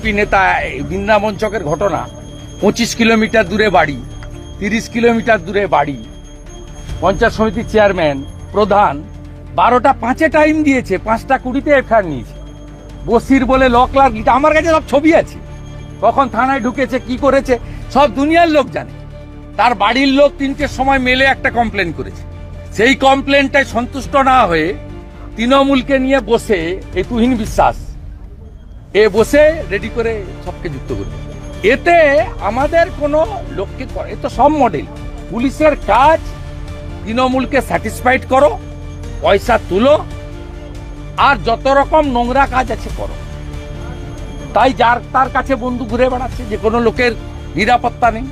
BJP নেতা বৃন্দাবন চকের ঘটনা, 25 কিলোমিটার দূরে বাড়ি, 30 কিলোমিটার দূরে বাড়ি, পঞ্চায়েত সমিতির চেয়ারম্যান প্রধান 12টা 5-এ টাইম দিয়েছে, 5টা 20-তে এফআইআর নিয়েছে। বসির বলে ল ক্লার্ক, আমার কাছে সব ছবি আছে, কখন থানায় ঢুকেছে কি করেছে সব দুনিয়ার লোক জানে। তার বাড়ির লোক 3টের সময় মেলে একটা কমপ্লেন করেছে, সেই কমপ্লেনটায় সন্তুষ্ট না হয়ে তৃণমূলকে নিয়ে বসে এই তুহিন বিশ্বাস বসে রেডি করে সবকে যুক্ত করবে। এতে আমাদের কোনো লোককে এ তো সব মডেল। পুলিশের কাজ তৃণমূলকে স্যাটিসফাইড করো, পয়সা তুলো, আর যত রকম নোংরা কাজ আছে করো। তাই যার তার কাছে বন্ধু ঘুরে বেড়াচ্ছে, যে কোনো লোকের নিরাপত্তা নেই।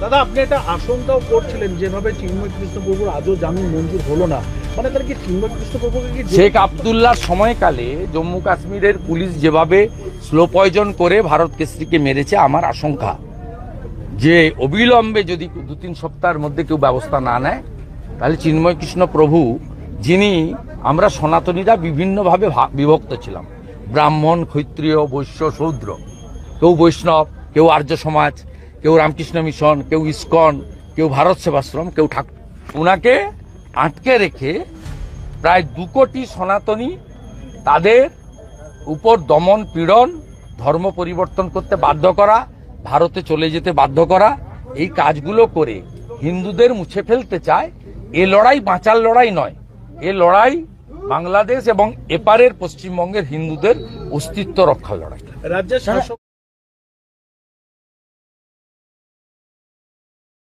দাদা, আপনি একটা আশঙ্কাও করছিলেন যেভাবে চিন্ময় কৃষ্ণ প্রভুর আজও জামিন মঞ্জুর হলো না, মানে তার কি চিন্ময় কৃষ্ণ প্রভুকে কি শেখ আবদুল্লাহর সময়কালে জম্মু কাশ্মীরের পুলিশ যেভাবে স্লো পয়জন করে ভারত কেশরীকে মেরেছে, আমার আশঙ্কা যে অবিলম্বে যদি 2-3 সপ্তাহের মধ্যে কেউ ব্যবস্থা না নেয়, তাহলে চিন্ময় কৃষ্ণ প্রভু, যিনি আমরা সনাতনীরা বিভিন্নভাবে বিভক্ত ছিলাম, ব্রাহ্মণ, ক্ষত্রিয়, বৈশ্য, শূদ্র, কেউ বৈষ্ণব, কেউ আর্য সমাজ, কেউ রামকৃষ্ণ মিশন, কেউ ইস্কন, কেউ ভারত সেবাশ্রম, কেউ ঠাকুর, ওনাকে আটকে রেখে প্রায় 2 কোটি সনাতনী তাদের উপর দমন পীড়ন, ধর্ম পরিবর্তন করতে বাধ্য করা, ভারতে চলে যেতে বাধ্য করা, এই কাজগুলো করে হিন্দুদের মুছে ফেলতে চায়। এ লড়াই বাঁচার লড়াই নয়, এ লড়াই বাংলাদেশ এবং এপারের পশ্চিমবঙ্গের হিন্দুদের অস্তিত্ব রক্ষার লড়াই। রাজ্যের শাসক